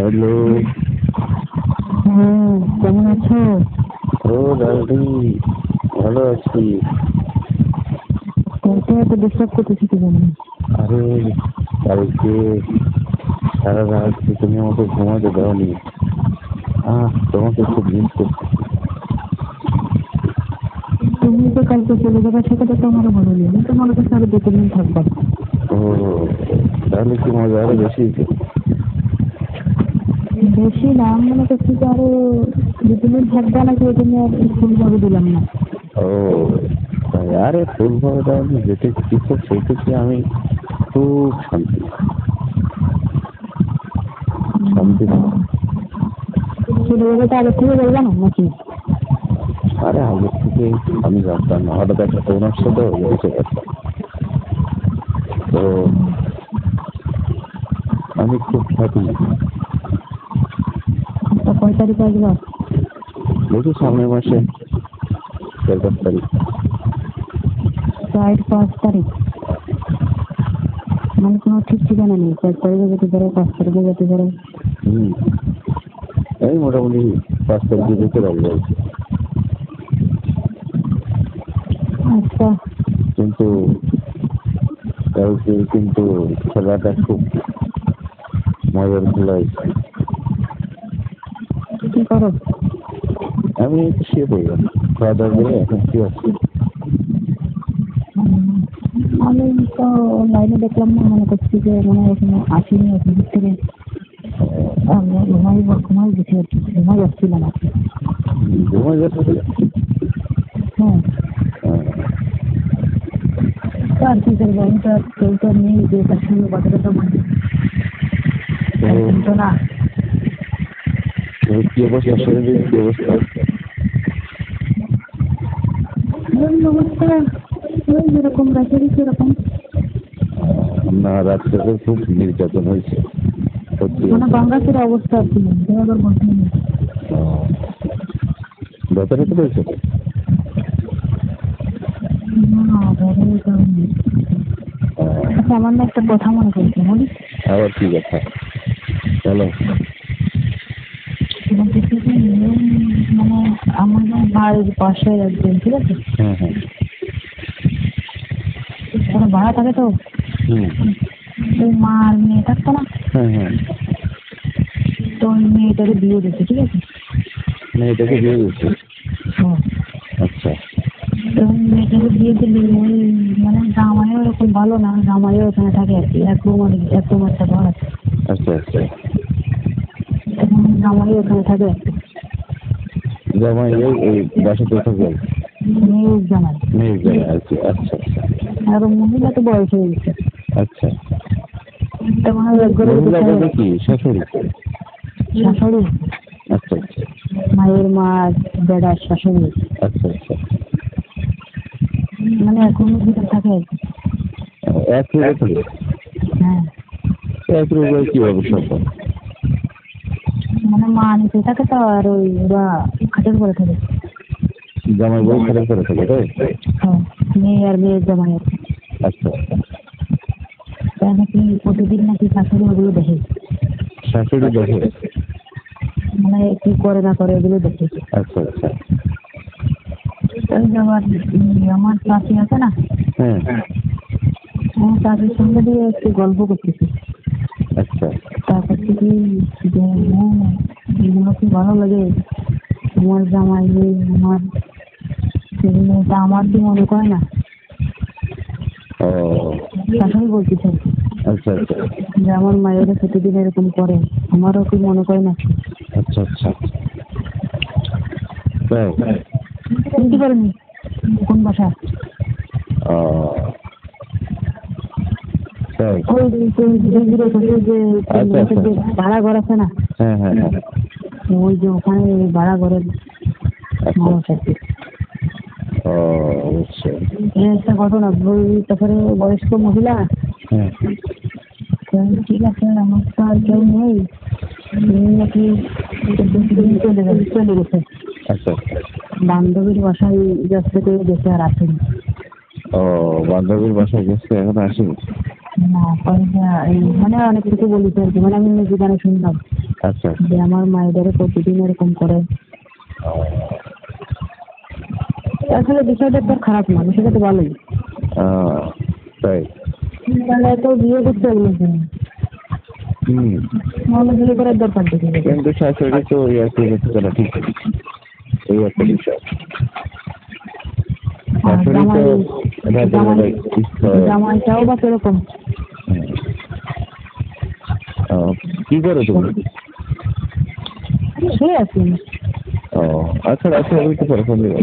Hello. হ্যাঁ, কেমন আছো? ও দাদি, ভালো আছি। কালকে এত ডিস্টার্ব করতেছি কি জন্য? আরে কালকে সারা রাত তুমি আমাকে ঘুমাতে দাওনি। তোমাকে খুব মিস করছি। তুমি তো কালকে চলে যাবে, সেটা তো আমারও মনে নেই। আমি তো মনে করছি আরো 2-3 দিন থাকবা। ও, তাহলে কি মজা আরো বেশি? বেশি না, আমি মনে করছি যে আরো 2-3 দিন থাকবা, নাকি ওই জন্য আর স্কুল ভাবে দিলাম না। ও তাই, আরে ফুল ভাবে দাওনি, যেতে ইচ্ছে সেইটুকু আমি খুব শান্তি শান্তি পাবো। চলে যাবে তো আগে থেকে বলবা না নাকি? আরে আগের থেকে আমি জানতাম না, হঠাৎ একটা তোমার সাথে হয়েছে ব্যাপারটা। তো আমি খুব হ্যাপি। তা কয় তারিখ আসবা? দেখি সামনের মাসে 4-5 তারিখ। 4-5 তারিখ মানে কোনো ঠিক ঠিকানা নেই? 4 তারিখে যেতে পারো, 5 তারিখে যেতে পারো। এই মোটামুটি 5 তারিখের ভিতরে আসবে। আচ্ছা, কিন্তু কালকে কিন্তু খেলাটা খুব মজার খেলা হয়েছে। কি করো? আমি একটু শুয়ে পড়লাম, খাওয়া দাওয়া করে এখন কি আছে। আমি তো লাইনে দেখলাম না, মনে করছি যে মনে হয় এখানে আসিনি অফিস থেকে। আমি ঘুমাই গেছি আর কি, ঘুমাই যাচ্ছিলাম আর কি। ঘুমাই যাচ্ছে। হ্যাঁ, আর কি করবো, আমি তো আর কেউ তো নেই যে তার সঙ্গে কথা কথা বলছি। তো না, কি অবস্থা, শরীরের কি অবস্থা? অবস্থা ওই যেরকম রাখেরই সেরকম। না, রাত্রে তো খুব নির্যাতন হয়েছে সত্যি। মানে বাংলাদেশের অবস্থা আর কি, দেওয়ার বলতে নেই। ব্যাপারে তো রয়েছে। আচ্ছা, আমার না একটা কথা মনে করছে, বলি। আবার কি কথা? চলো। বলতেছি যে মানে আমাদের বাড়ির পাশে একজন, ঠিক আছে, হ্যাঁ হ্যাঁ। ওরা ভাড়া থাকে তো। ওই মা আর মেয়ে থাকতো না, হ্যাঁ হ্যাঁ। তো ওই মেয়েটাকে বিয়ে দিচ্ছে, ঠিক আছে। মেয়েটাকে বিয়ে দিচ্ছে? আচ্ছা। তো মেয়েটাকে বিয়ে দিলে ওই মানে জামাইও এরকম ভালো না, জামাইও ওখানে থাকে আর কি, এক রুম একটা ঘর আছে। আচ্ছা আচ্ছা। জামাইও ওখানে থাকে। জামাই এই বাসাতে থাকে? মেয়ের জামাই। মেয়ের জামাই আর কি। আচ্ছা আচ্ছা। আর মহিলা তো বয়স হয়ে গেছে। আচ্ছা। তখন মহিলা বলতে কি, শাশুড়ি? শাশুড়ি। আচ্ছা আচ্ছা। মায়ের মা, বেড়ার শাশুড়ি। আচ্ছা আচ্ছা। মানে এখন ভিতরে থাকে আর কি। এক রুমে থাকে? হ্যাঁ। এক রুমে কিভাবে সম্ভব? মানে মা নিচে থাকে তো, আর ওই ওরা খাটের করে থাকে। জামাই বউ খারাপ করে থাকে তাই? হ্যাঁ, মেয়ে আর মেয়ের জামাই আর কি। আচ্ছা আচ্ছা। তাই নাকি প্রতিদিন নাকি শাশুড়ি ওগুলো দেখে। শাশুড়ি দেখে? মানে কি করে না করে ওগুলো দেখে। আচ্ছা আচ্ছা। ওই যে আমার চাষি আছে না, হ্যাঁ। আমার চাষির সঙ্গে দিয়ে একটু গল্প করতেছি। আচ্ছা। তারপর থেকে যে এগুলো কি ভালো লাগে, আমার জামাই আমার মেয়েটা আমার কি মনে করে না। ও শাশুড়ি বলতেছে আচ্ছা আচ্ছা। যে আমার মায়েরা প্রতিদিন এরকম করে, আমারও কি মনে করে না। আচ্ছা আচ্ছা। তাই? বুঝতে পারেনি কোন ভাষা? তাই? ওই যে ভাড়া ঘর আছে না, হ্যাঁ হ্যাঁ হ্যাঁ। ওই যে ওখানে ভাড়া ঘরের মানুষ আর কি। অবশ্যই। একটা ঘটনা, তারপরে বয়স্ক মহিলা। হ্যাঁ। ঠিক আছে, আমার তো আর কেউ নেই, নাকি চলে গেছে। আচ্ছা। বান্ধবীর বাসায় যাচ্ছে করে গেছে, আর আসেনি। ও, বান্ধবীর বাসায় গেছে, এখন আসেনি? না, মানে অনেক কিছু বলিস আর কি, মানে আমি নিজে গানে শুনলাম। আচ্ছা যে আমার মায়েদের প্রতিদিন এরকম করে। আসলে বিষয়টা তো খারাপ না, বিষয়টা তো ভালোই। তাই তাহলে তো বিয়ে করতে হবে নাহলে বিয়ে করার দরকার দেখি। কিন্তু শাশুড়ি তো ওই আর কি করা ঠিক এই একটা বিষয়। শাশুড়ি তো জামাইটাও বা কিরকম? কি করো তুমি? শুয়ে আছি। আচ্ছা আচ্ছা, ওই তো পরে ফোন দেবো।